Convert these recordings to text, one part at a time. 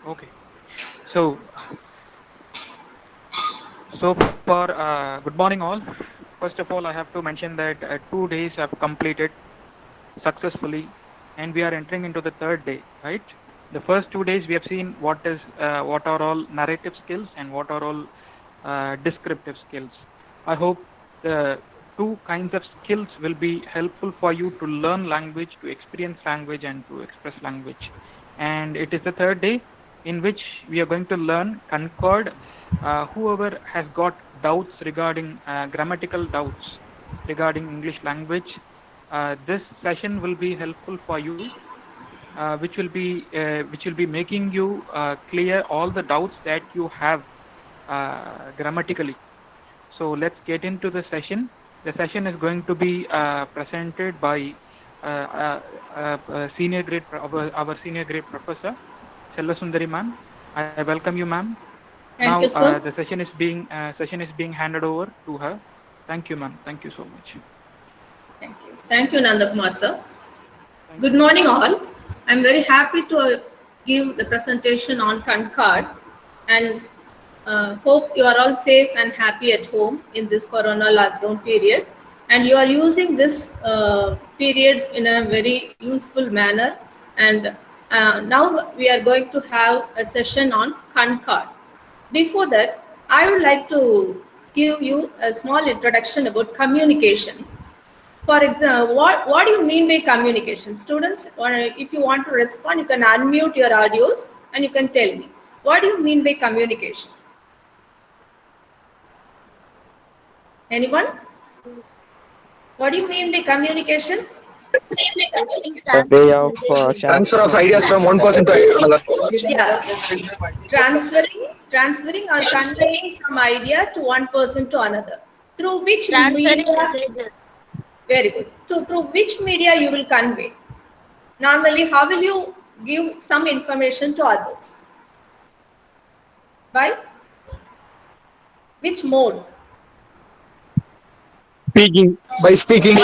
Okay. So, so far, good morning all. First of all, I have to mention that 2 days have completed successfully, and we are entering into the third day, right? The first 2 days we have seen what are all narrative skills and what are all descriptive skills. I hope the two kinds of skills will be helpful for you to learn language, to experience language, and to express language. And it is the third day in which we are going to learn Concord. Whoever has got doubts regarding grammatical doubts regarding English language, this session will be helpful for you, which will be making you clear all the doubts that you have grammatically. So let's get into the session. The session is going to be presented by our senior grade professor, Sellasundari ma'am. I welcome you, ma'am. Now Thank you, sir. the session is being handed over to her. Thank you, ma'am. Thank you so much. Thank you. Thank you, Nandakumar, sir. Thank Good you. morning, all. I'm very happy to give the presentation on Concord and hope you are all safe and happy at home in this corona lockdown period. And you are using this period in a very useful manner. And now we are going to have a session on Concord. Before that, I would like to give you a small introduction about communication. For example, what do you mean by communication? Students, or if you want to respond, you can unmute your audios and you can tell me. What do you mean by communication? Anyone? What do you mean by communication? A way of sharing Transfer of ideas from one person to another. Yeah, transferring or conveying some idea to one person to another. Through which Transferring media? messages. Very good. Through which media you will convey? Normally, how will you give some information to others? By which mode? speaking. By speaking.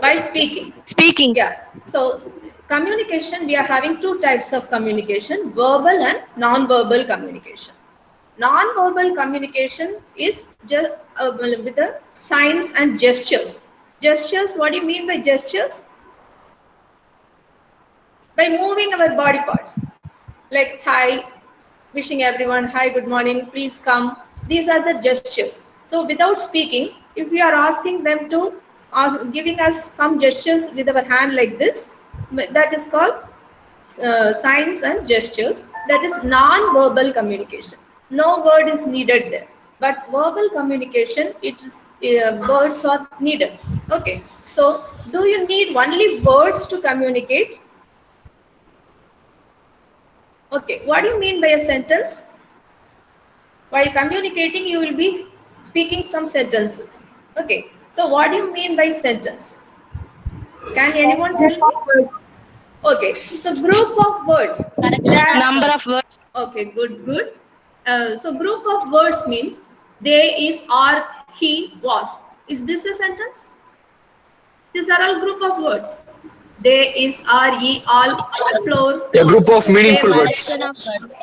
By speaking. Speaking. Yeah. So communication, we are having two types of communication: verbal and non-verbal communication. Non-verbal communication is just with the signs and gestures. Gestures. What do you mean by gestures? By moving our body parts, like hi, wishing everyone hi, good morning, please come. These are the gestures. So without speaking, if we are asking them to giving us some gestures with our hand like this, that is called signs and gestures. That is non-verbal communication. No word is needed there, but verbal communication, it is words are needed. Okay, so do you need only words to communicate? Okay, what do you mean by a sentence? While communicating, you will be speaking some sentences. Okay, so what do you mean by sentence? Can anyone tell me? Okay, so group of words. Number of words. Okay, good. So group of words means they, is, are, he, was. Is this a sentence? These are all group of words. They, is, are, ye, all, floor. A group of meaningful words. Collection of words.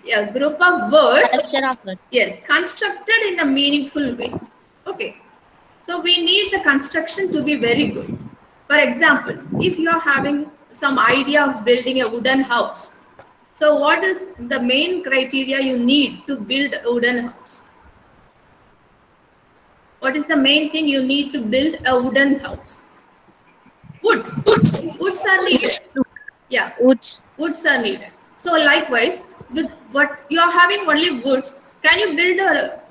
Yeah, group of words. Collection of words. Yes, constructed in a meaningful way. Okay, so we need the construction to be very good. For example, if you are having some idea of building a wooden house, so what is the main criteria you need to build a wooden house? What is the main thing you need to build a wooden house? Woods are needed. Yeah, Woods. woods are needed. So likewise, with what you are having only woods, can you build a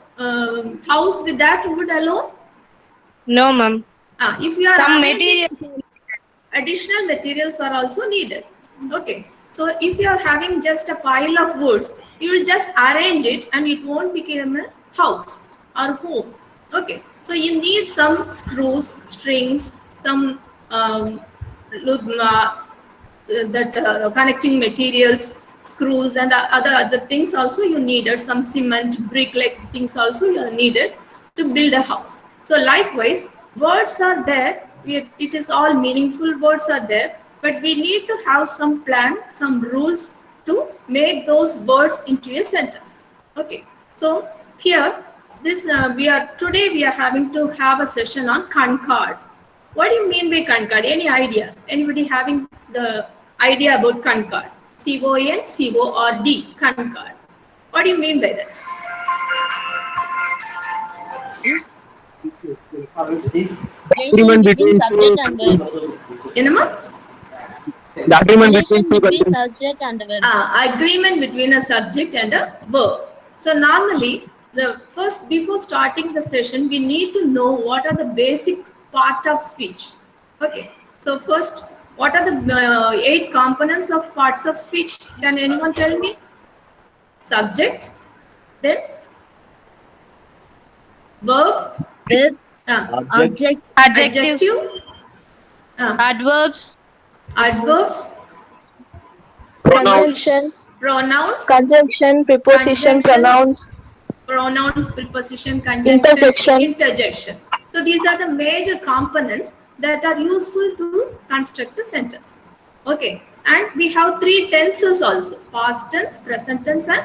house with that wood alone? No, ma'am. If you are Some having material. additional materials are also needed. Okay, so if you are having just a pile of woods, you will just arrange it and it won't become a house or home. Okay, so you need some screws, strings, some connecting materials, screws, and other things also you needed. Some cement, brick like things also you are needed to build a house. So likewise, words are there. It is all meaningful words are there, but we need to have some plan, some rules to make those words into a sentence. Okay, so here this today we are having to have a session on concord. What do you mean by concord? Any idea? Anybody having the idea about concord? CONCORD, concord. What do you mean by that? Agreement between subject and verb. Enema? the agreement Relation between two between persons. subject and verb. Agreement between a subject and a verb. So normally, before starting the session, we need to know what are the basic part of speech. Okay. So first, what are the 8 components of parts of speech? Can anyone tell me? Subject, then verb, Verb, Object. adjective, Adverbs. adverbs, Conjunction. pronouns, Conjunction. Preposition. Conjunction. Pronouns. preposition, conjunction, Interjection. interjection. So these are the major components that are useful to construct a sentence. Okay, and we have 3 tenses also: past tense, present tense, and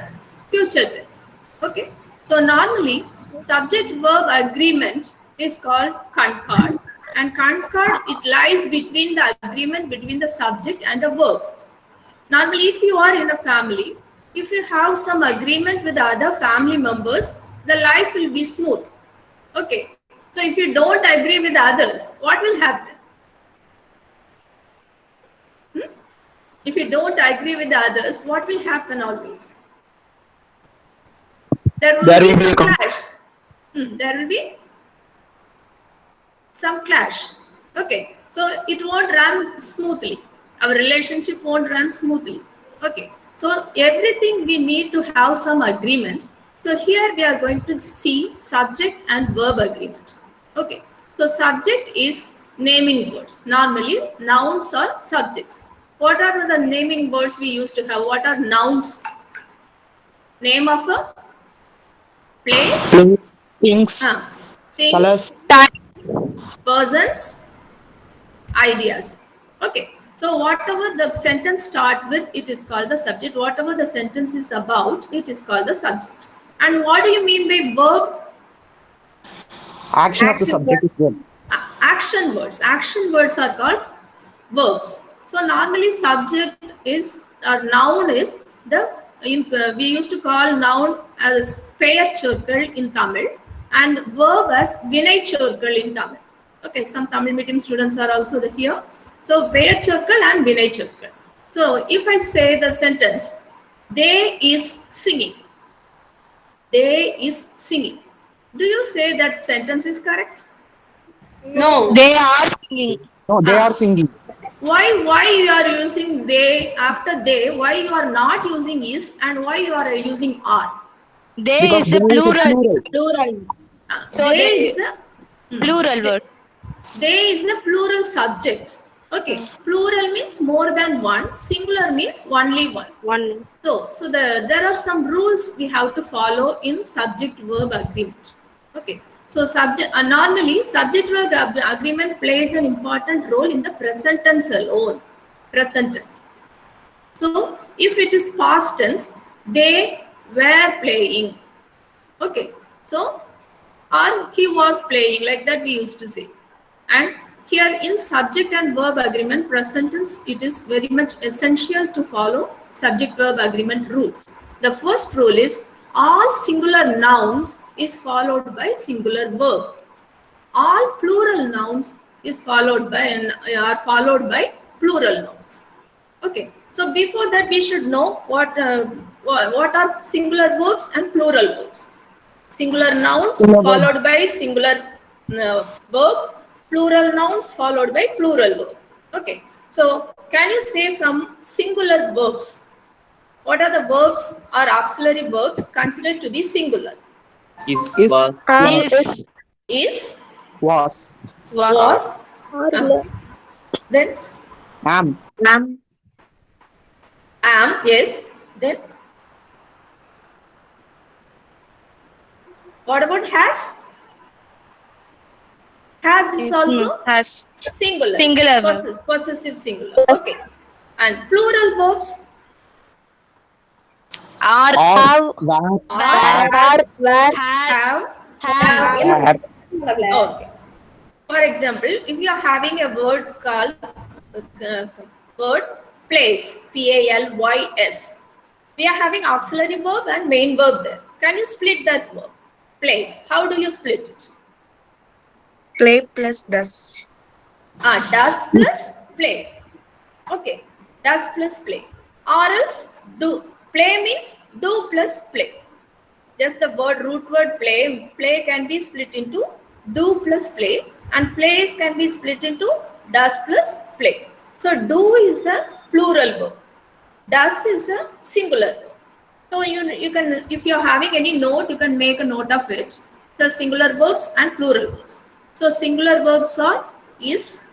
future tense. Okay, so normally subject-verb agreement is called concord, and concord, it lies between the agreement between the subject and the verb. Normally, if you are in a family, if you have some agreement with the other family members, the life will be smooth. Okay. So if you don't agree with others, what will happen? If you don't agree with others, what will happen always? There will be some clash. There will be some clash. Okay. So it won't run smoothly. Our relationship won't run smoothly. Okay. So everything we need to have some agreement. So here we are going to see subject and verb agreement. Okay. So subject is naming words. Normally nouns or subjects. What are the naming words we used to have? What are nouns? Name of a place, Things. Things. things, Colors. persons, ideas. Okay. So whatever the sentence start with, it is called the subject. Whatever the sentence is about, it is called the subject. And what do you mean by verb? Action of the subject is verb. Action words. Action words are called verbs. So normally subject is, or noun is the, we used to call noun as பெயர்ச்சொற்கள் in Tamil and verb as வினைச்சொற்கள் in Tamil. Okay, some Tamil medium students are also here. So பெயர்ச்சொற்கள் and வினைச்சொற்கள். So if I say the sentence, they is singing. They is singing. Do you say that sentence is correct? No. They are singing. No, they are singing. Why you are using they after they? Why you are not using is, and why you are using are? They Because is a they plural. plural. So they they is a plural word. they is a plural subject. Okay, plural means more than one. Singular means only one. One. So there are some rules we have to follow in subject-verb agreement. Okay, so normally subject-verb agreement plays an important role in the present tense alone. Present tense. So if it is past tense, they were playing. Okay, so or he was playing, like that we used to say. And here in subject and verb agreement, present tense, it is very much essential to follow subject-verb agreement rules. The first rule is all singular nouns is followed by singular verb. All plural nouns is followed by are followed by plural nouns. Okay. So before that, we should know what are singular verbs and plural verbs. Singular nouns followed by singular verb. Plural nouns followed by plural verb. Okay. So can you say some singular verbs? What are the verbs or auxiliary verbs considered to be singular? Is. Is, Was. was, then Am. am, yes, then what about has? Has is also has singular. Singular verb. Possessive singular. Okay. And plural verbs? Are, Or have, where, where, have. have. Okay. For example, if you are having a word called word place, P-A-L-Y-S, we are having auxiliary verb and main verb there. Can you split that verb? Place. How do you split it? Play plus does. Does plus play. Okay. Does plus play. Or else do. Play means do plus play. Just the root word play. Play can be split into do plus play, and plays can be split into does plus play. So do is a plural verb. Does is a singular verb. So you can, if you're having any note, you can make a note of it. The singular verbs and plural verbs. So singular verbs are is.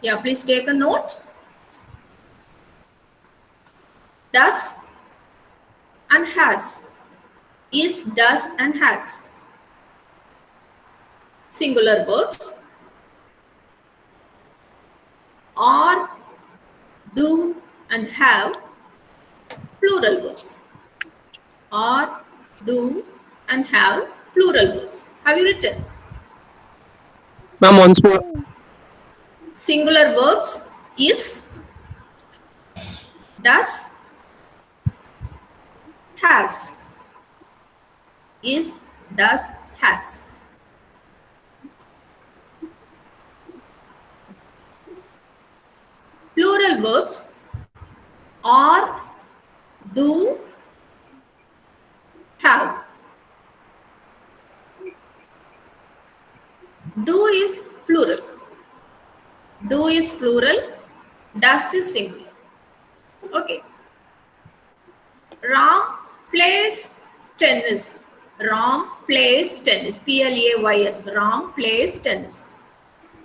Yeah, please take a note. Does and has. Is, does and has. Singular verbs. Are, do and have. Plural verbs. Are, do and have plural verbs. Have you written? Ma'am, once more. Singular verbs is, does, has. Is, does, has. Plural verbs are, do, have. Do is plural. Do is plural. Does is singular. Okay. Ram plays tennis. Ram plays tennis. P-L-A-Y-S. Ram plays tennis.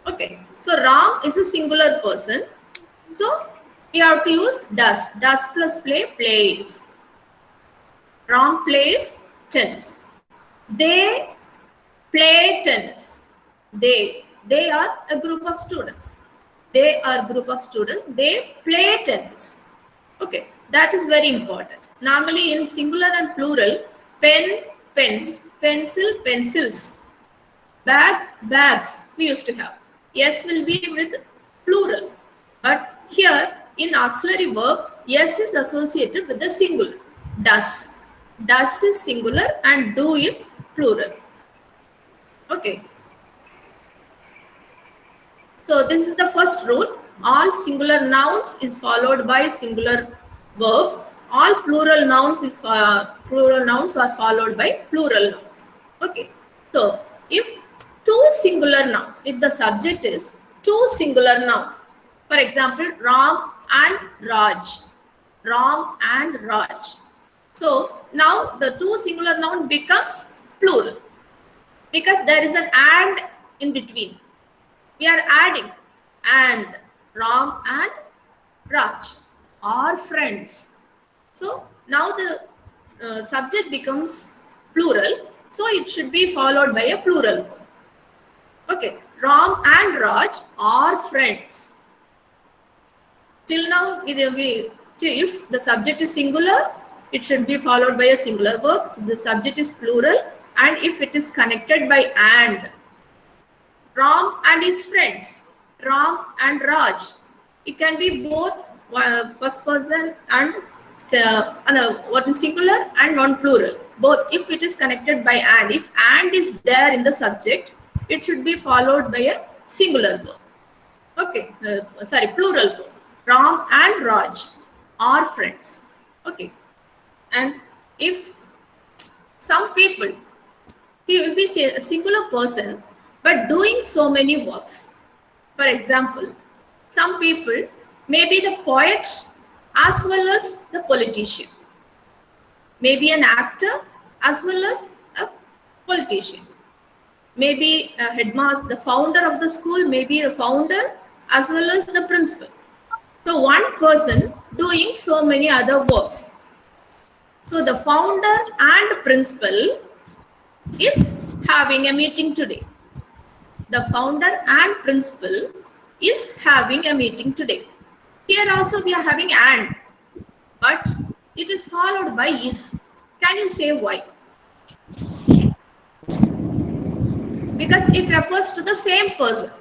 Okay. So Ram is a singular person. So you have to use does. Does plus play, plays. Ram plays tennis. They play tennis. They are a group of students. They are a group of students. They play tennis. Okay, that is very important. Normally in singular and plural, pen, pens, pencil, pencils, bag, bags we used to have. Yes will be with plural. But here in auxiliary verb, yes is associated with the singular. Does. Does is singular and do is plural. Okay. So this is the first rule. All singular nouns is followed by singular verb. All plural nouns are followed by plural nouns. Okay. So if two singular nouns, if the subject is two singular nouns, for example, Ram and Raj. Ram and Raj. So now the two singular noun becomes plural because there is an and in between. We are adding and Ram and Raj are friends. So now the subject becomes plural. So it should be followed by a plural. Okay, Ram and Raj are friends. Till now, if the subject is singular, it should be followed by a singular verb. If the subject is plural, and if it is connected by and, Ram and his friends, Ram and Raj. It can be both first person and one singular and non-plural. Both. If it is connected by and, if and is there in the subject, it should be followed by a singular verb. Okay, plural verb. Ram and Raj are friends. Okay, and if some people, he will be a singular person but doing so many works. For example, some people may be the poet as well as the politician, maybe an actor as well as a politician, maybe a headmaster, the founder of the school, maybe a founder as well as the principal. So one person doing so many other works. So the founder and principal is having a meeting today. The founder and principal is having a meeting today. Here also we are having and, but it is followed by is. Can you say why? Because it refers to the same person.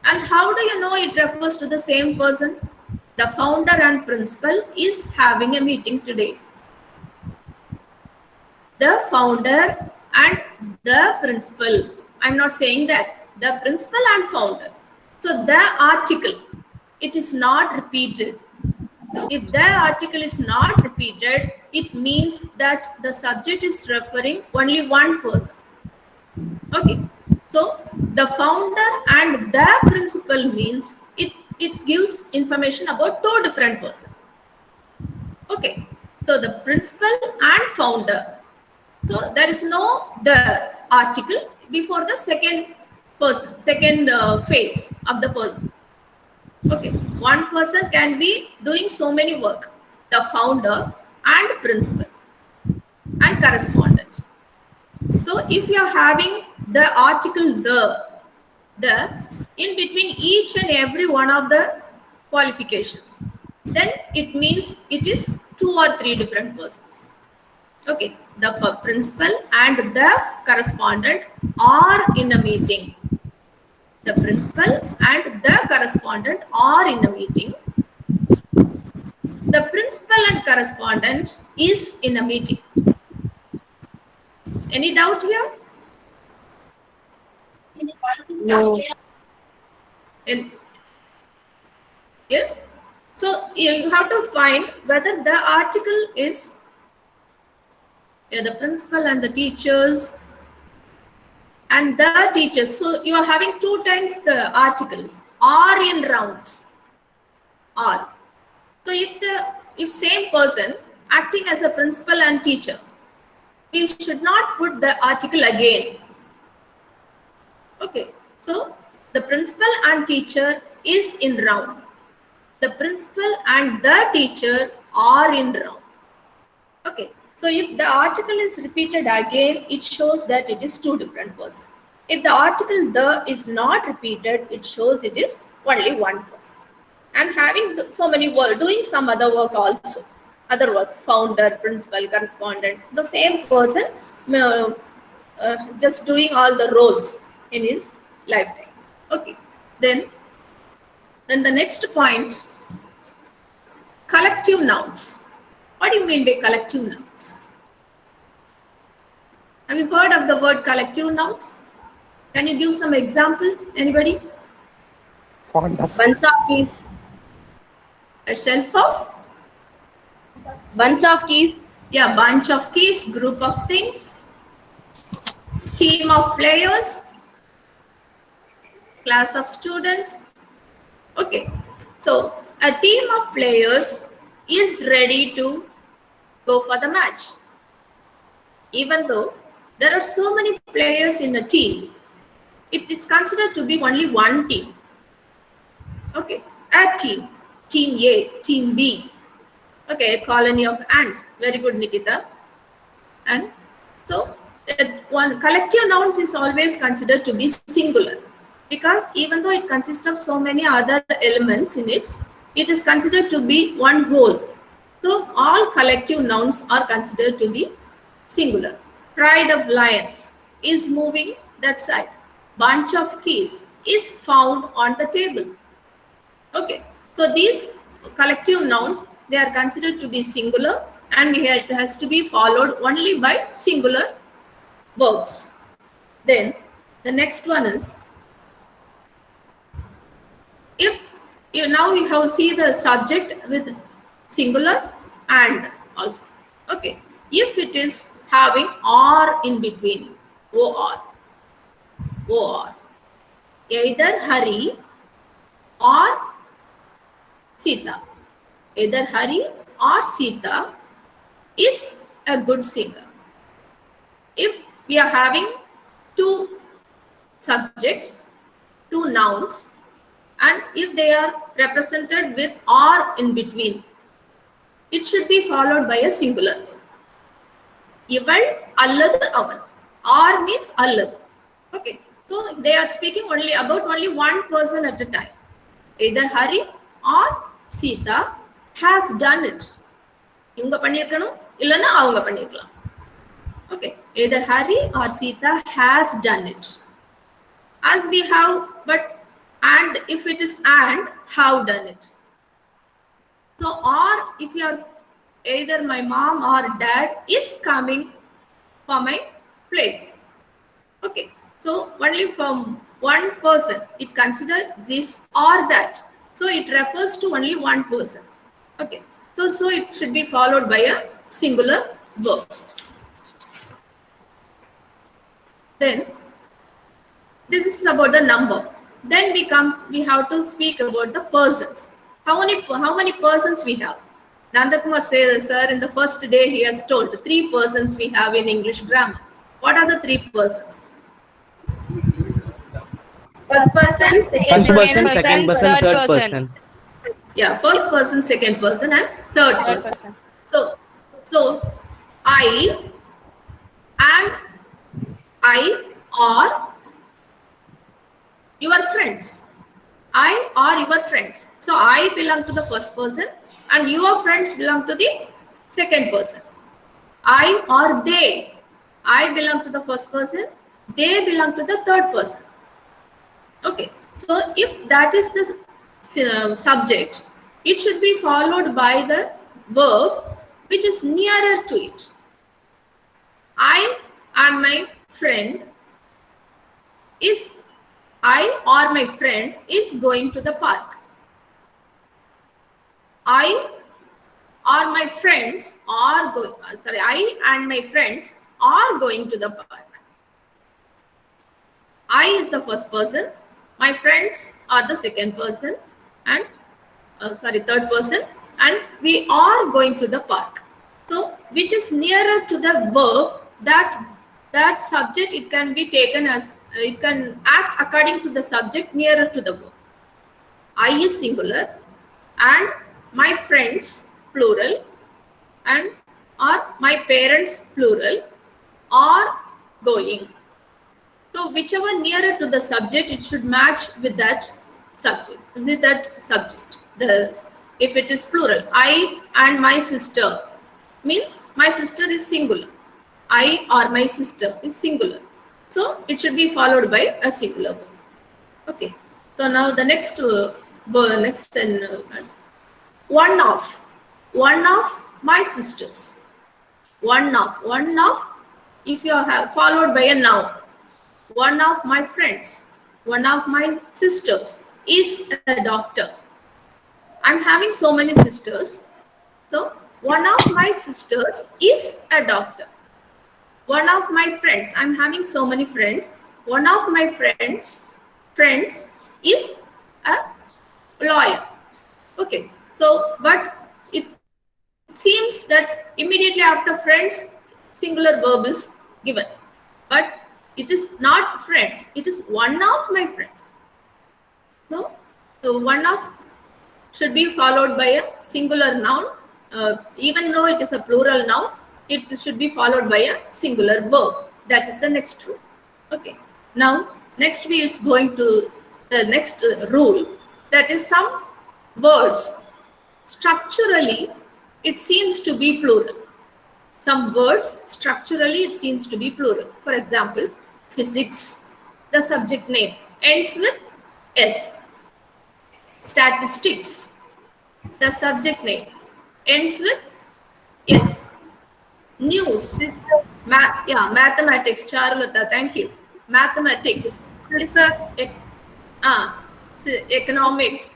And how do you know it refers to the same person? The founder and principal is having a meeting today. The founder and the principal. I'm not saying that. The principal and founder. So the article, it is not repeated. If the article is not repeated, it means that the subject is referring only one person. Okay. So the founder and the principal means it gives information about two different persons. Okay. So the principal and founder. So there is no the article before the second person, second phase of the person. Okay, one person can be doing so many work, the founder and principal and correspondent. So if you are having the article the in between each and every one of the qualifications, then it means it is 2 or 3 different persons. Okay, the principal and the correspondent are in a meeting. The principal and the correspondent are in a meeting. The principal and correspondent is in a meeting. Any doubt here? No. Yes. So you have to find whether the article is the principal and the teachers and the teachers. So you are having 2 times the articles are in rounds. Are. So if same person acting as a principal and teacher, we should not put the article again. Okay. So the principal and teacher is in round. The principal and the teacher are in round. Okay. So if the article is repeated again, it shows that it is 2 different persons. If the article the is not repeated, it shows it is only one person. And having so many work, doing some other work also. Other works, founder, principal, correspondent, the same person just doing all the roles in his lifetime. Okay. Then the next point, collective nouns. What do you mean by collective nouns? Have you heard of the word collective nouns? Can you give some example? Anybody? Fond of. Bunch of keys. A shelf of? Bunch of keys. Yeah, bunch of keys, group of things, team of players, class of students. Okay, so a team of players is ready to go for the match. Even though there are so many players in a team, it is considered to be only one team. Okay, a team, team A, team B. Okay, a colony of ants. Very good, Nikita. And so one collective nouns is always considered to be singular, because even though it consists of so many other elements in it, it is considered to be one whole. So all collective nouns are considered to be singular. Pride of lions is moving that side. Bunch of keys is found on the table. Okay, so these collective nouns, they are considered to be singular, and it has to be followed only by singular verbs. Then the next one is, if you now you have see the subject with singular and also. Okay, if it is having or in between, or, either Hari or Sita. Either Hari or Sita is a good singer. If we are having 2 subjects, 2 nouns, and if they are represented with or in between, it should be followed by a singular. Ival, alladu, avan. Or means alladu. Okay. So they are speaking only about only one person at a time. Either Hari or Sita has done it. இவங்க பண்ணியிருக்கணும் இல்லைன்னா அவங்க பண்ணிருக்கலாம். Okay, either Hari or Sita has done it. As we have, but and if it is and, have done it. So, or if you are either my mom or dad is coming for my place. Okay, so only from one person it consider this or that. So it refers to only one person. Okay, so it should be followed by a singular verb. Then this is about the number. Then we have to speak about the persons. How many persons we have? Nandakumar says, sir, in the first day he has told 3 persons we have in English grammar. What are the 3 persons? First person, second person, third person. Yeah, first person, second person, and third person. So I and I are your friends. I are your friends. So I belong to the first person and your friends belong to the second person. I or they. I belong to the first person. They belong to the third person. Okay. So if that is the subject, it should be followed by the verb which is nearer to it. I and my friend is I or my friend is going to the park. I or my friends are going. I and my friends are going to the park. I is the first person. My friends are the second person, and third person, and we are going to the park. So, which is nearer to the verb that subject, it can be taken as it can act according to the subject nearer to the verb. I is singular and my friends plural and or my parents plural are going. So whichever nearer to the subject, it should match with that subject. If it is plural, I and my sister means my sister is singular. I or my sister is singular. So it should be followed by a singular verb. Okay. So now the next one of my sisters. One of. If you have followed by a noun. One of my friends. One of my sisters is a doctor. I'm having so many sisters. So one of my sisters is a doctor. One of my friends, I'm having so many friends. One of my friends is a lawyer. Okay, so but it seems that immediately after friends, singular verb is given. But it is not friends, it is one of my friends. So one of should be followed by a singular noun. Even though it is a plural noun, it should be followed by a singular verb. That is the next rule. Okay. Now, next we is going to the next rule. That is some words structurally it seems to be plural. Some words structurally it seems to be plural. For example, physics. The subject name ends with S. Statistics. The subject name ends with S. News, mathematics, Charlotta, thank you. Mathematics, economics.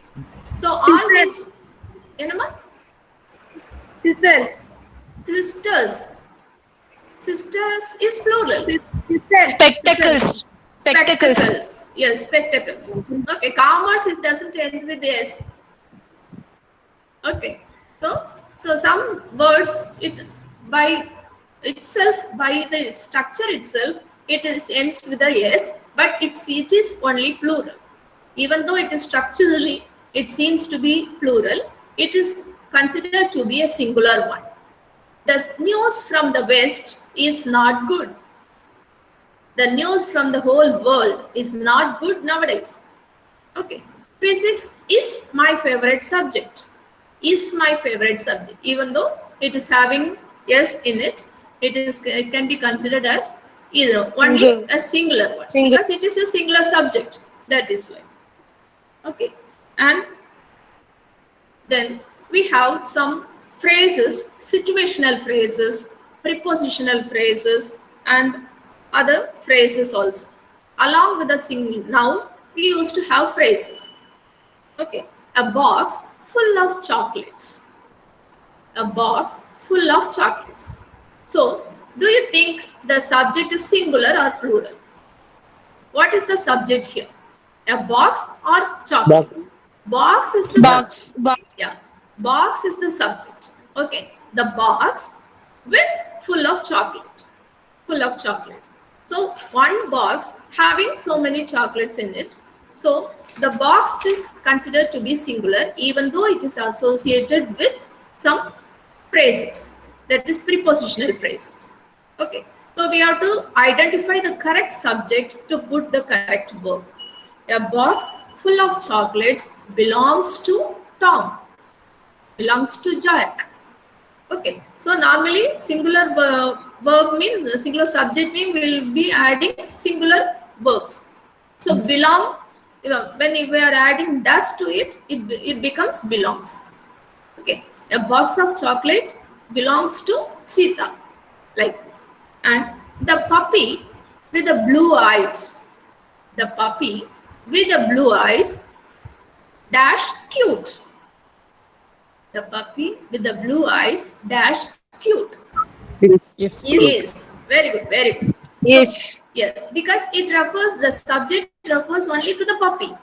So all these, sisters is plural. Spectacles. Yes, spectacles. Okay, commerce it doesn't end with S. Okay, so some words by itself, by the structure itself, it ends with a S, but it is only plural. Even though it is structurally, it seems to be plural, it is considered to be a singular one. The news from the West is not good. The news from the whole world is not good nowadays. Okay. Physics is my favorite subject. is my favorite subject. Even though it is having S in it, it can be considered as either only a singular one because it is a singular subject. That is why. Okay, and then we have some phrases, situational phrases, prepositional phrases, and other phrases also. Along with the single noun, we used to have phrases. Okay, a box full of chocolates. A box full of chocolates. So, do you think the subject is singular or plural? What is the subject here? A box or chocolates? Box is the subject. Yeah, box is the subject. Okay, the box with full of chocolate. Full of chocolate. So one box having so many chocolates in it. So the box is considered to be singular even though it is associated with some phrases. That is prepositional phrases. Okay, so we have to identify the correct subject to put the correct verb. A box full of chocolates belongs to Tom. Belongs to Jack. Okay, so normally singular verb means singular subject means will be adding singular verbs. So belong, when we are adding does to it, it becomes belongs. Okay, a box of chocolate belongs to Sita, like this. And the puppy with the blue eyes. The puppy with the blue eyes dash cute. The puppy with the blue eyes dash cute. Yes. Very good, very good. Yes. So, yeah, because it refers, the subject refers only to the puppy.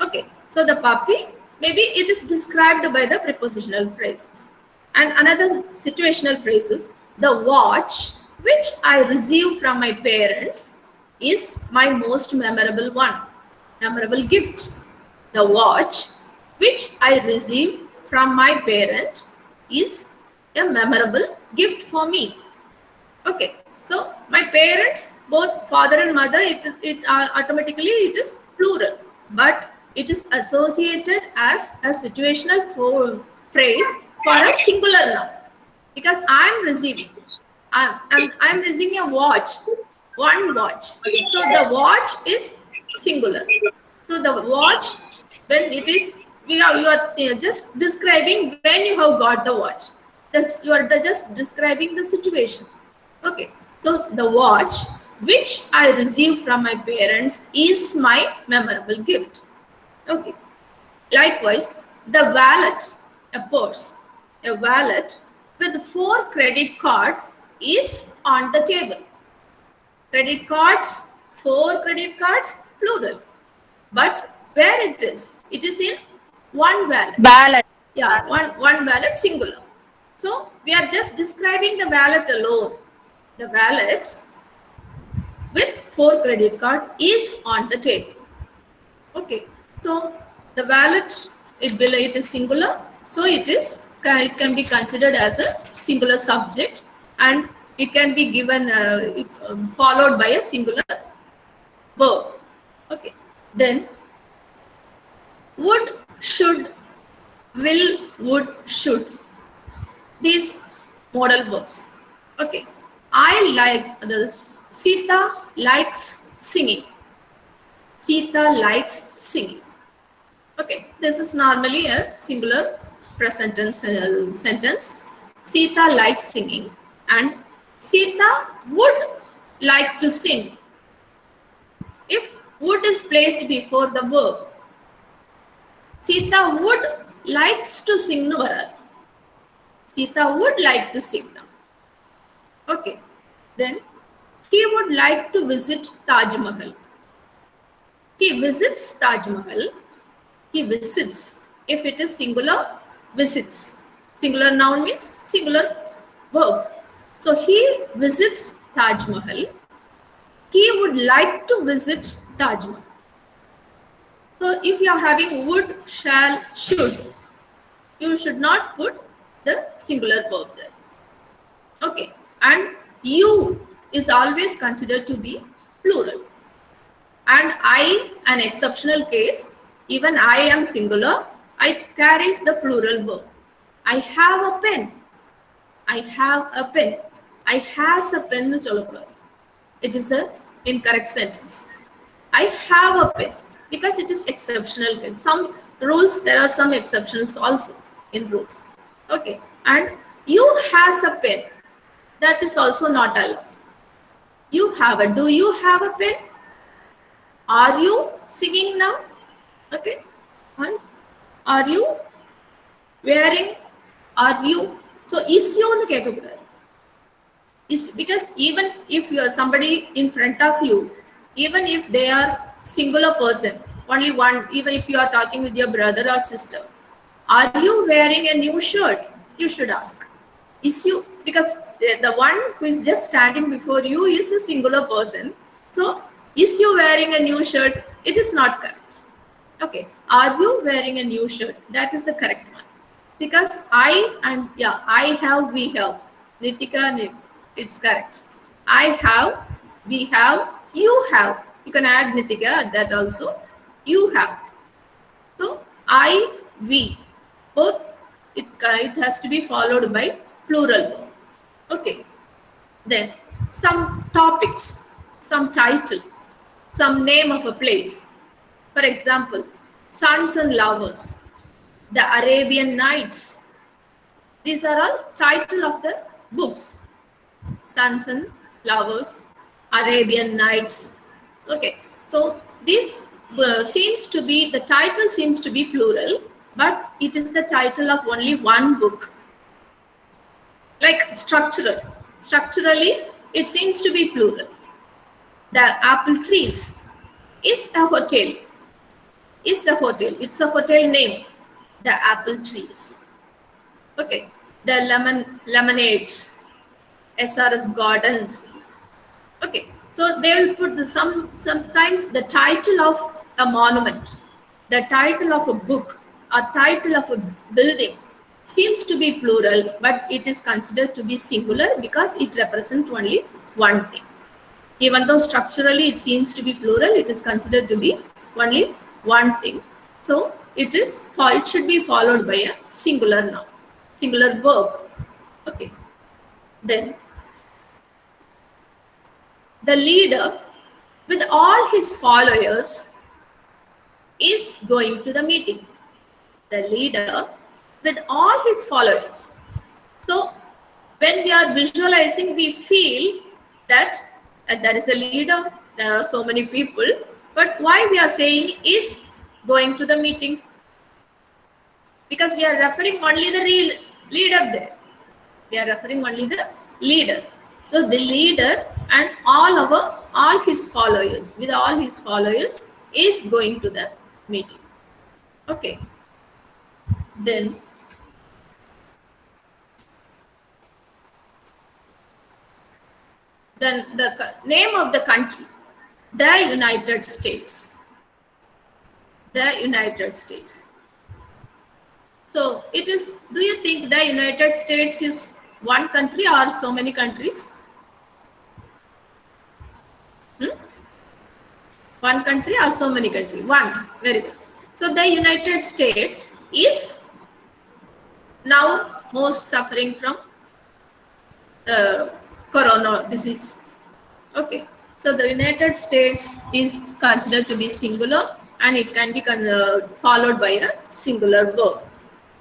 Okay, so the puppy, maybe it is described by the prepositional phrases. And another situational phrases, the watch which I received from my parents is my most memorable one. Memorable gift. The watch which I received from my parent is a memorable gift for me. Okay, so my parents, both father and mother, automatically it is plural, but it is associated as a situational phrase for a singular noun because I'm receiving a watch, one watch. So the watch is singular. So the watch, when it is, you are just describing when you have got the watch. You are just describing the situation. Okay. So the watch which I received from my parents is my memorable gift. Okay. Likewise, the wallet, a purse, a wallet with 4 credit cards is on the table. Credit cards, 4 credit cards, plural. But where it is in one wallet. Yeah, one wallet, singular. So we are just describing the wallet alone. The wallet with 4 credit card is on the table. Okay, so the wallet, it is singular, so it can be considered as a singular subject, and it can be given followed by a singular verb. Okay, then would, should, will, would, should. These modal verbs. Okay, I like this. Sita likes singing. Sita likes singing. Okay, this is normally a singular present tense sentence. Sita likes singing, and Sita would like to sing. If would is placed before the verb, Sita would likes to sing no varal. Sita would like to sing now. Okay, then he would like to visit Taj Mahal. He visits Taj Mahal. He visits. If it is singular, visits. Singular noun means singular verb. So he visits Taj Mahal. He would like to visit Taj Mahal. So if you are having would, shall, should, you should not put the singular verb there. Okay, and you is always considered to be plural. And I, an exceptional case, even I am singular, I carries the plural verb. I have a pen. I have a pen. I has a pen. It is a incorrect sentence. I have a pen because it is exceptional case. Some rules, there are some exceptions also in rules. Okay, and you has a pen. That is also not allowed. You have a. Do you have a pen? Are you singing now? Okay, and are you wearing? Are you? So is you on the is because even if you are somebody in front of you, even if they are singular person, only one, even if you are talking with your brother or sister, are you wearing a new shirt? You should ask. Is you, because the one who is just standing before you is a singular person. So is you wearing a new shirt? It is not correct. Okay. Are you wearing a new shirt? That is the correct one. Because I and yeah, I have, we have. Nitika, it's correct. I have, we have, you have. You can add Nitika at that also. You have. So I, we, both, it has to be followed by plural verb. Okay. Then some topics, some title, some name of a place. For example, Sons and Lovers, The Arabian Nights. These are all title of the books. Sons and Lovers, Arabian Nights. Okay, so this seems to be, the title seems to be plural, but it is the title of only one book. Like structurally, it seems to be plural. The Apple Trees is a hotel. Is a hotel. It's a hotel name. The Apple Trees. Okay. The lemonades. SRS Gardens. Okay. So they will put sometimes the title of a monument, the title of a book, or title of a building seems to be plural, but it is considered to be singular because it represents only one thing. Even though structurally it seems to be plural, it is considered to be only one thing. So it should be followed by a singular noun, singular verb. Okay. Then the leader with all his followers is going to the meeting. The leader with all his followers. So when we are visualizing, we feel that there is a leader, there are so many people, but why we are saying is going to the meeting? Because we are referring only the leader there. We are referring only the leader. So the leader and all his followers, with all his followers, is going to the meeting. Okay. Then the name of the country, the United States. The United States. So it is, do you think the United States is one country or so many countries? One country or so many countries? One. Very good. So the United States is now most suffering from corona disease. Okay. So the United States is considered to be singular and it can be followed by a singular verb.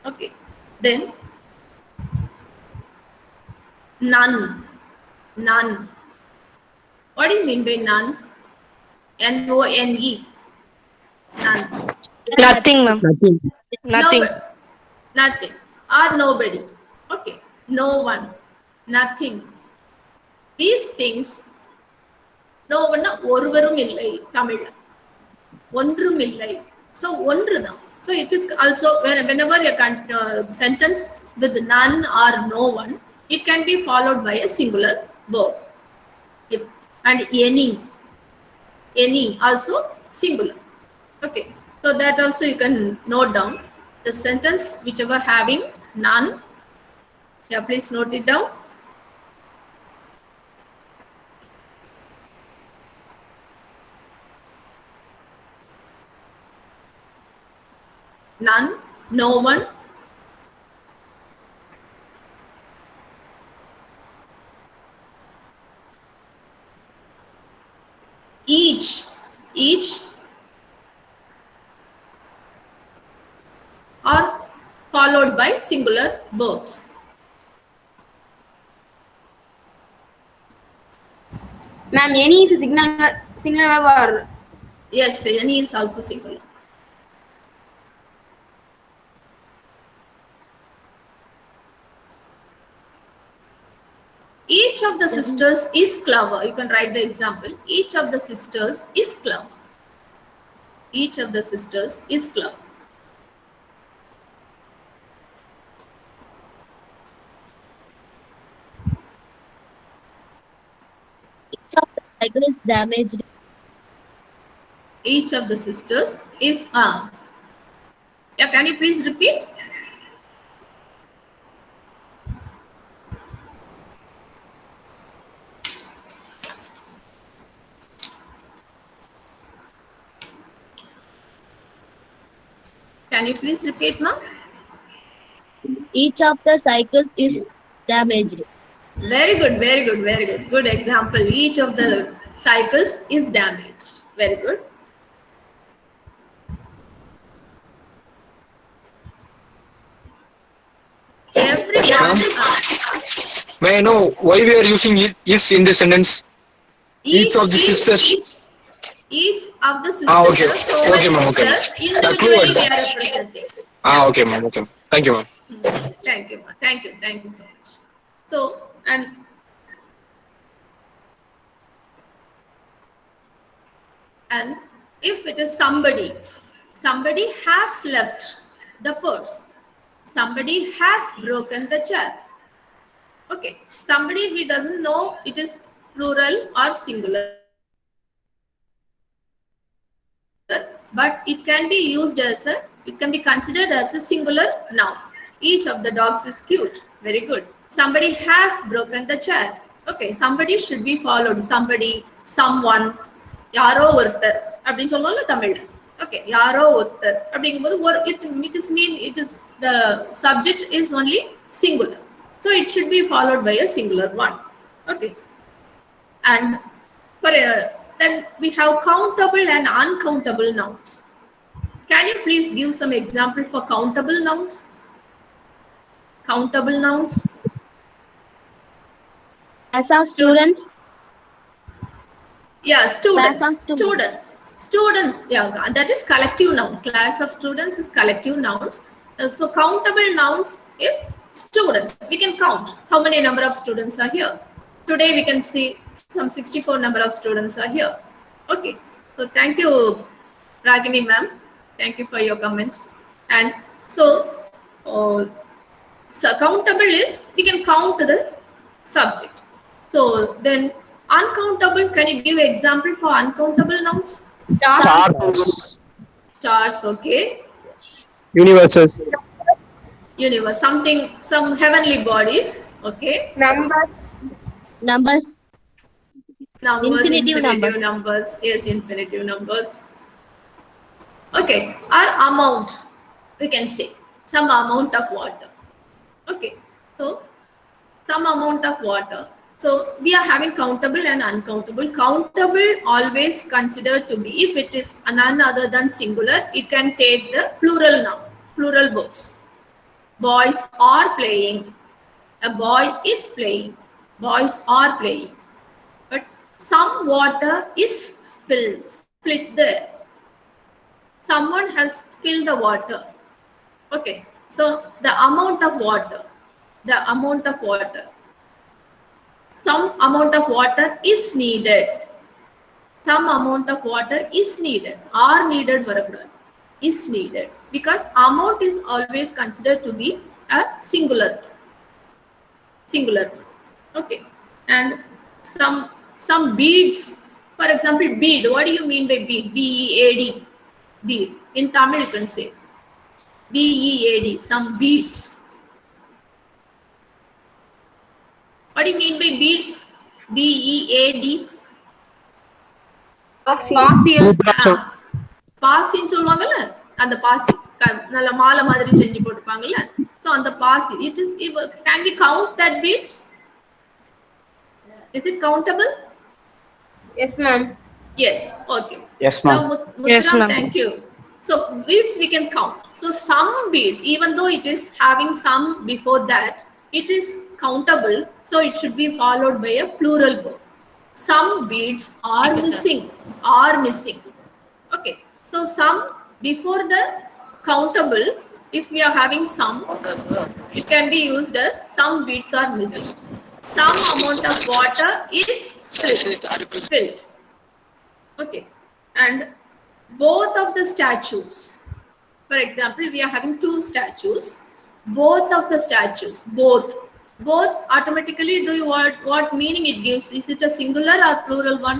Okay. Then none. None. What do you mean by none? N-O-N-E. None. Nothing, ma'am. Nothing. Nothing. Nothing. Or nobody. Okay. No one. Nothing. These things. No one. ஒருவரும் இல்லை தமிழ்ல. ஒன்றும் இல்லை. So ஒன்றுதான். So it is also whenever a sentence with none or no one, it can be followed by a singular verb. And any also singular. Okay. So that also you can note down the sentence whichever having none. Yeah, please note it down. None No one. Each. Or followed by singular verbs. Ma'am, any is a singular verb or Yes, any is also singular. Each of the sisters is clever. You can write the example. Each of the sisters is clever. Each of the sisters is clever. cycle is damaged. Each of the sisters is yeah, can you please repeat? Can you please repeat, ma'am? Each of the cycles is damaged. Very good, very good, very good. Good example. Each of the cycles is damaged. Very good. Everyone. May I know why we are using is in this sentence? Each of the sisters. Each of the sisters. Okay. So Okay, ma'am. Okay. individually we are representing. Okay, ma'am. Okay. Thank you, ma'am. Thank you, ma'am. Thank you so much. So, and if it is somebody has left the purse, somebody has broken the chair. Okay, somebody we doesn't know it is plural or singular, but it can be used as it can be considered as a singular noun. Each of the dogs is cute. Very good. Somebody has broken the chair. Okay, somebody should be followed. Somebody, someone, யாரோ ஒருத்தர் அப்படின்னு சொல்லுவோம்ல தமிழ்ல. Okay, யாரோ ஒருத்தர் அப்படிங்கும்போது it is the subject is only singular, so it should be followed by a singular one. Okay, and for then we have countable and uncountable nouns. Can you please give some example for countable nouns? Countable nouns. As our students. Yeah, students. Yeah, that is collective noun. Class of students is collective nouns. So countable nouns is students. We can count how many number of students are here. Today we can see some 64 number of students are here. Okay, so thank you, Ragini ma'am. Thank you for your comment. And so countable is we can count the subject. So then uncountable, can you give example for uncountable nouns? Stars, okay. Universes. Universe, something, some heavenly bodies, okay. Numbers. Infinitive numbers. Yes, infinitive numbers. Okay, our amount, we can say some amount of water. Okay, so some amount of water. So we are having countable and uncountable. Countable always considered to be, if it is none other than singular, it can take the plural noun, plural verbs. Boys are playing. A boy is playing. Boys are playing. But some water is split there. Someone has spilled the water. Okay, so the amount of water. Some amount of water is needed. Some amount of water is needed. Are needed varapura. Is needed. Because amount is always considered to be a singular. Okay. And some beads. For example, bead. What do you mean by bead? B-E-A-D. Bead. In Tamil you can say B-E-A-D. Some beads. What do you mean by beads? B-E-A-D. பாசி பாசின்னு சொல்லுவாங்கல்ல, அந்த பாசி. நல்ல மாலை மாதிரி செஞ்சு போட்டுப்பாங்கல்ல. So on the passive, can we count that beads? Is it countable? Yes, ma'am. Yes. Okay. Yes, ma'am. Now, Yes, Muthuram, ma'am. thank you. So beads we can count. So some beads, even though it is having some before that, it is countable. So it should be followed by a plural verb. Some beads are missing. Okay. So some before the countable, if we are having some, it can be used as some beads are missing. Some amount of water is spilled. Okay. And both of the statues, for example, we are having two statues. Both of the statues, both automatically, do you what meaning it gives? Is it a singular or plural one?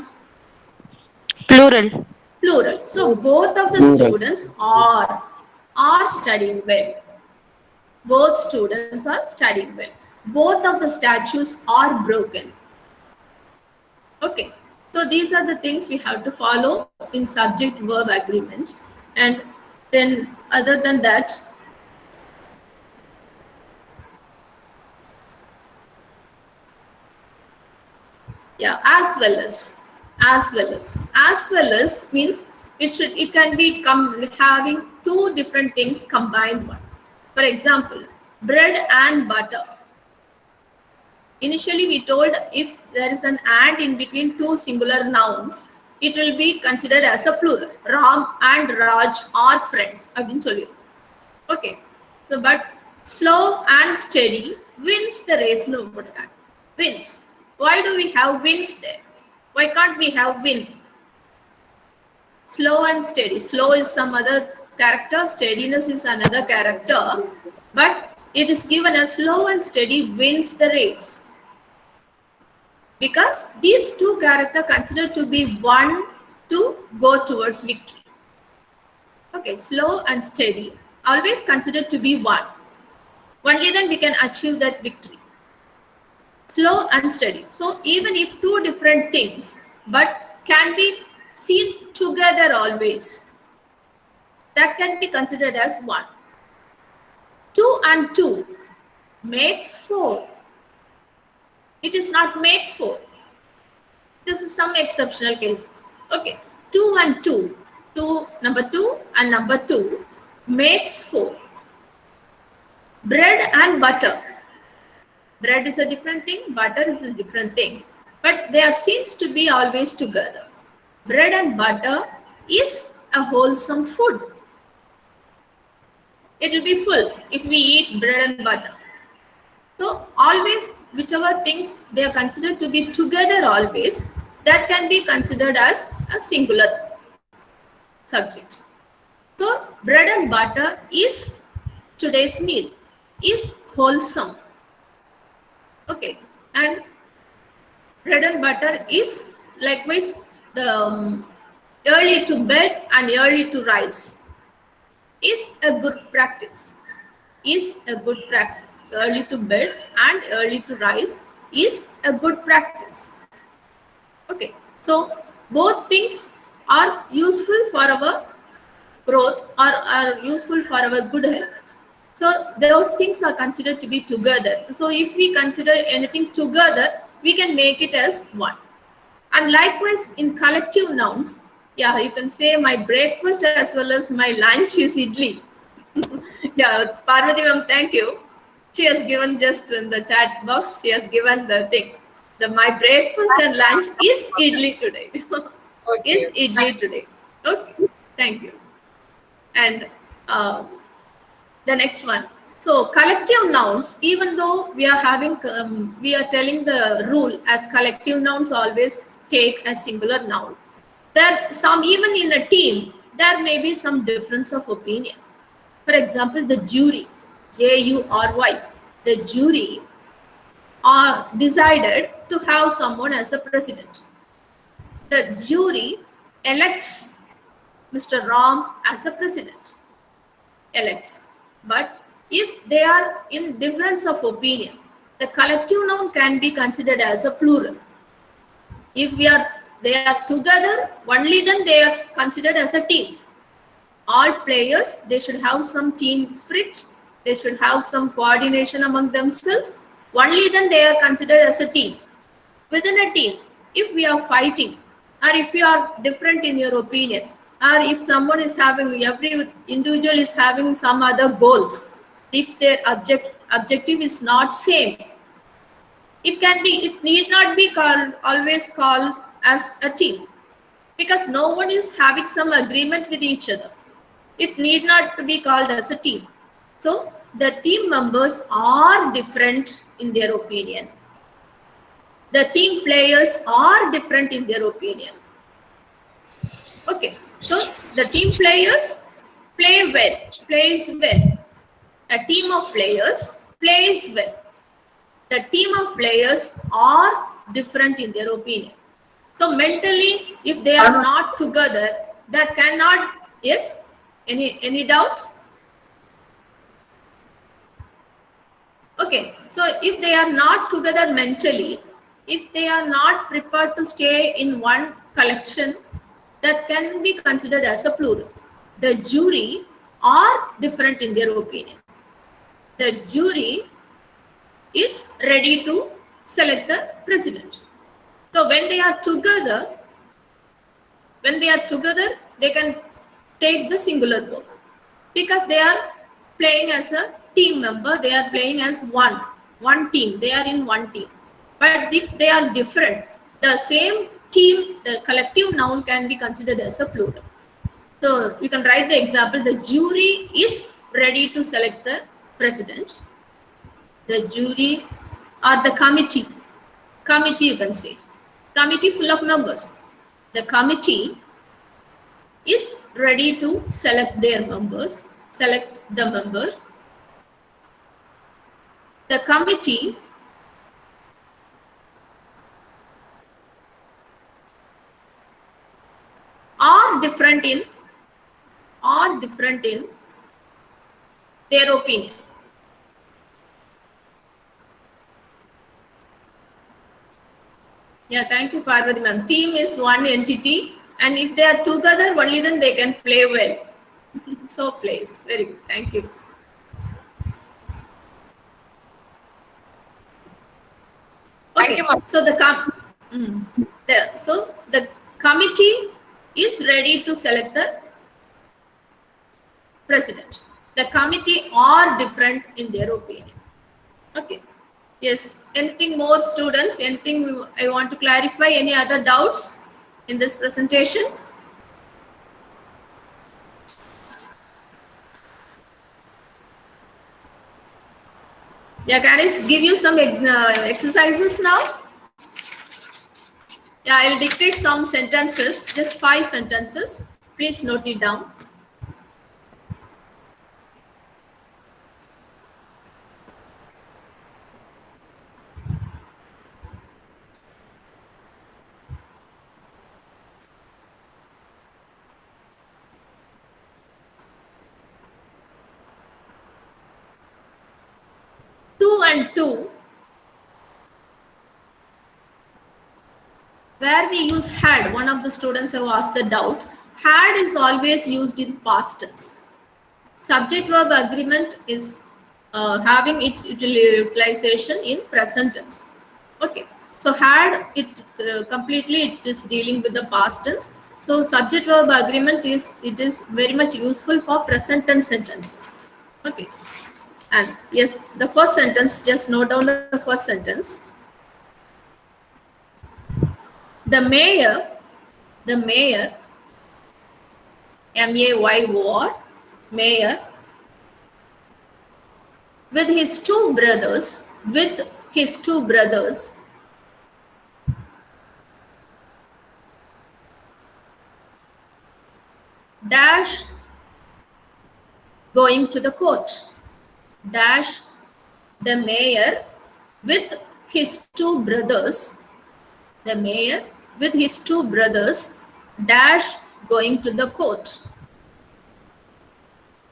Plural. Plural. So both of the Plural. students are studying well. Both students are studying well. Both of the statues are broken. Okay. So these are the things we have to follow in subject verb agreement. And then other than that, yeah, as well as means it can be having two different things combined one. For example, bread and butter. Initially we told if there is an and in between two singular nouns, it will be considered as a plural. Ram and Raj are friends. Okay. So but slow and steady wins the race. Wins. Why do we have wins there? Why can't we have win? Slow and steady. Slow is some other character, steadiness is another character, but it is given as slow and steady wins the race. Because these two characters considered to be one to go towards victory. Okay, slow and steady, always considered to be one. Only then we can achieve that victory. Slow and steady. So even if two different things, but can be seen together always, that can be considered as one. 2 and 2 makes 4. It is not make 4. This is some exceptional cases. Okay, 2 and 2, number 2 and number 2 makes 4. Bread and butter. Bread is a different thing, butter is a different thing, but they are seems to be always together. Bread and butter is a wholesome food. It will be full if we eat bread and butter. So always, whichever things they are considered to be together always, that can be considered as a singular subject. So bread and butter is today's meal, is wholesome. Okay, and bread and butter is likewise the early to bed and early to rise is a good practice. Early to bed and early to rise is a good practice. Okay, so both things are useful for our growth or are useful for our good health. So those things are considered to be together. So if we consider anything together, we can make it as one. And likewise in collective nouns, yeah, you can say my breakfast as well as my lunch is idli. Yeah, Parvati ma'am, thank you. She has given just in the chat box, she has given the thing. My breakfast and lunch is idli today. Is idli today. Okay, thank you. And the next one. So collective nouns, even though we are having, we are telling the rule as collective nouns always take a singular noun. There some, even in a team, there may be some difference of opinion. For example, the jury, J-U-R-Y, the jury are decided to have someone as a president. The jury elects Mr. Ram as a president. Elects. But if they are in difference of opinion, the collective noun can be considered as a plural. If they are together, only then they are considered as a team. all players, they should have some team spirit, they should have some coordination among themselves. Only then they are considered as a team. Within a team, if we are fighting, or if you are different in your opinion, or if someone is having, every individual is having some other goals, if their objective is not same, it need not be always called as a team, because no one is having some agreement with each other. It need not to be called as a team. So the team members are different in their opinion. The team players are different in their opinion. Okay, so the team players plays well. A team of players plays well. The team of players are different in their opinion. So mentally, if they are not together, that cannot, yes? Any doubt? Okay, so if they are not together mentally, if they are not prepared to stay in one collection, that can be considered as a plural. The jury are different in their opinion. The jury is ready to select the president. So when they are together, they can take the singular vote, because they are playing as a team member, they are playing as one team, they are in one team. But if they are different, the same team, the collective noun can be considered as a plural. So you can write the example, the jury is ready to select the president. The jury or the committee you can say, committee full of members. The committee is ready to select their members, select the member. The committee are different in their opinion. Yeah, thank you, Parvati ma'am. Team is one entity, and if they are together, only then they can play well. So plays. Very good. Thank you. Okay. Thank you, so the committee is ready to select the president. The committee are different in their opinion. Okay. Yes. Anything more, students? Anything I want to clarify? Any other doubts in this presentation? Yeah, can I give you some exercises now? Yeah, I'll dictate some sentences, just 5 sentences. Please note it down. And 2, where we use had. One of the students have asked the doubt. Had is always used in past tense. Subject verb agreement is having its utilization in present tense. Okay, so had it completely, it is dealing with the past tense. So subject verb agreement is very much useful for present tense sentences. Okay. And yes, the first sentence, just note down the first sentence. The mayor, M-A-Y-O-R, mayor, with his two brothers, dash going to the court. Dash the mayor with his two brothers, dash going to the court.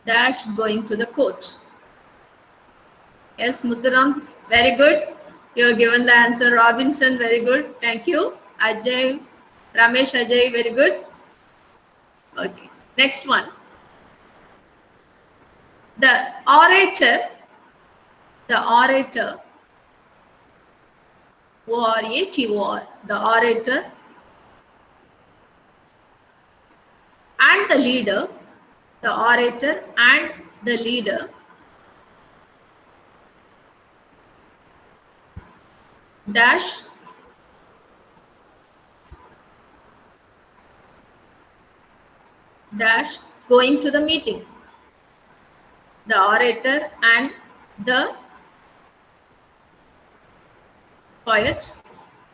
Dash going to the court. Yes, Muthuram, very good. You have given the answer. Robinson, very good. Thank you. Ajay, Ramesh Ajay, very good. Okay, next one. The orator, O-R-A-T-O-R, the orator and the leader, dash going to the meeting. The orator and the poet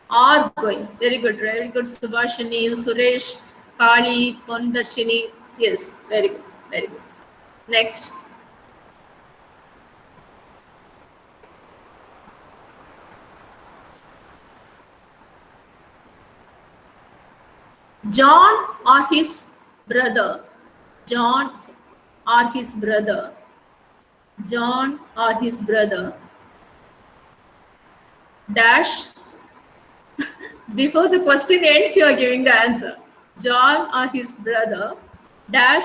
are going. Very good, Subhashini, Suresh, Kali, Pondarshini. Yes, very good, very good. Next. John or his brother, dash. Before the question ends, you are giving the answer. John or his brother dash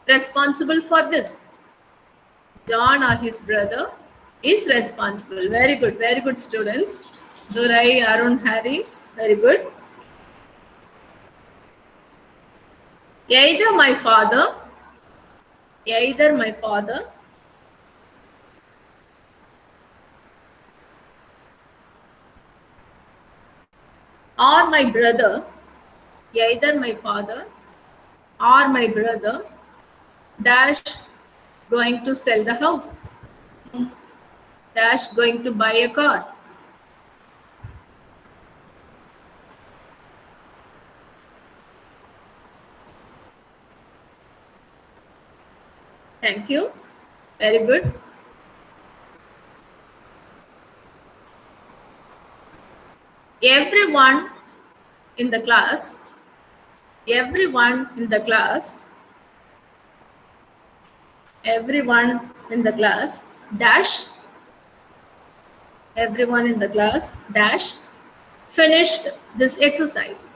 responsible for this. John or his brother is responsible. Very good students. Durai, Arun, Hari, very good. Either my father or my brother, dash going to sell the house, dash going to buy a car. Thank you. Very good. Everyone in the class dash finished this exercise.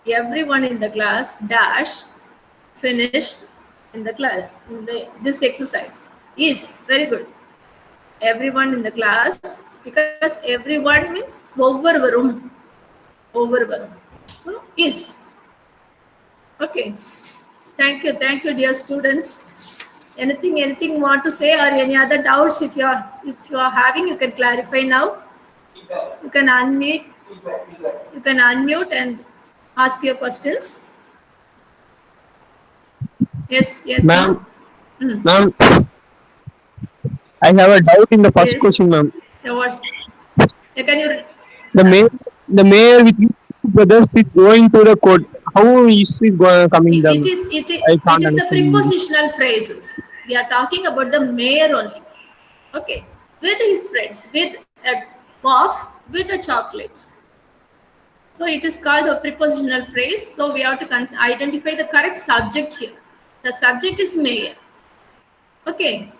Everyone in the class dash finished this exercise. Is very good. Everyone in the class, because everyone means over varum. So is. Okay. Thank you, dear students. Anything want to say, or any other doubts? If you are having, you can clarify now. You can unmute and ask your questions. Yes. Ma'am, ma'am, I have a doubt in the first Yes. question, ma'am. Can you? The mayor with his brothers is going to the court. How is he coming down? It is the understand. prepositional phrases. We are talking about the mayor only. Okay, with his friends, with a box, with a chocolate. So it is called a prepositional phrase. So we have to identify the correct subject here. The subject is mayor. Okay,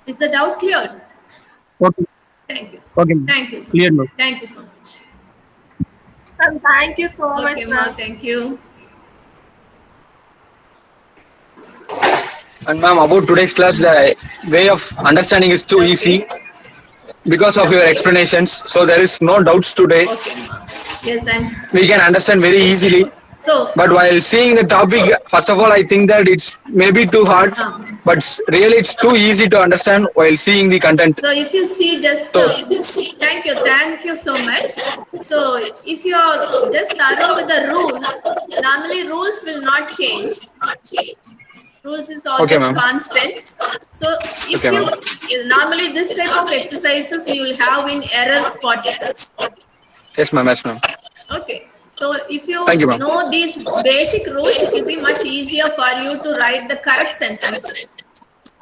is the doubt cleared? Okay. Thank you. Okay. Thank you. Clear, ma'am. Thank you so much. Thank you so much, Okay, ma'am. ma'am. Thank you. And ma'am, about today's class, the way of understanding is too easy because of your explanations. So there is no doubts today. Okay. Yes, and We can understand very easily. so. But while seeing the topic, first of all, I think that it's maybe too hard, but really it's too easy to understand while seeing the content. So if you see just, thank you so much. So if you are just thorough with the rules, normally rules will not change. Rules is always Okay, ma'am. constant. So if Okay, ma'am. normally this type of exercises you will have in error spotting. Yes, ma'am. Yes, ma'am. Okay. So if you, Thank you, ma'am. know these basic rules, it will be much easier for you to write the correct sentences.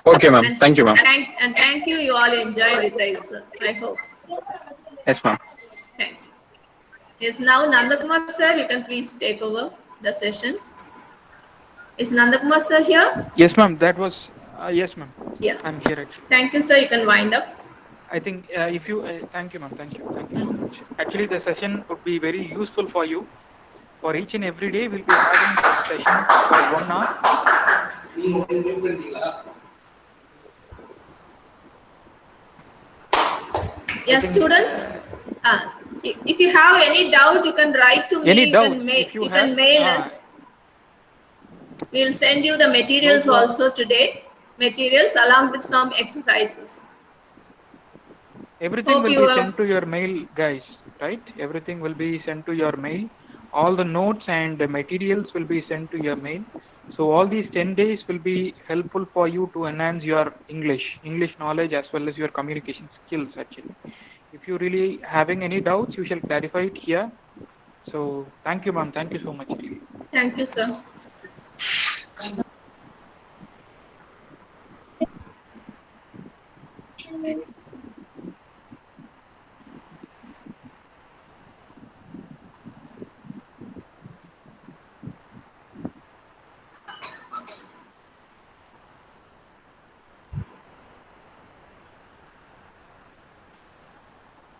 Okay, ma'am. Thank you, ma'am. Thank you. You all enjoyed it, I hope. Yes, ma'am. Thanks. Yes, now Nandakumar sir, you can please take over the session. Is Nandakumar sir here? Yes, ma'am. That was yes, ma'am. Yeah. I'm here actually. Thank you, sir. You can wind up. I think if you thank you, ma'am. Thank you so much. Actually, the session would be very useful for you. For each and every day, we'll be having this session for 1 hour. Yes, think- students. If you have any doubt, you can write to me. Any You doubt, can, if you you can have, mail us. We will send you the materials Those who are- also today. Materials along with some exercises. Everything Hope will you be have- sent to your mail, guys, right? Everything will be sent to your mail. All the notes and the materials will be sent to your mail. So all these 10 days will be helpful for you to enhance your English knowledge as well as your communication skills actually. If you really having any doubts, you shall clarify it here. So thank you, ma'am. Thank you so much. Thank you, sir.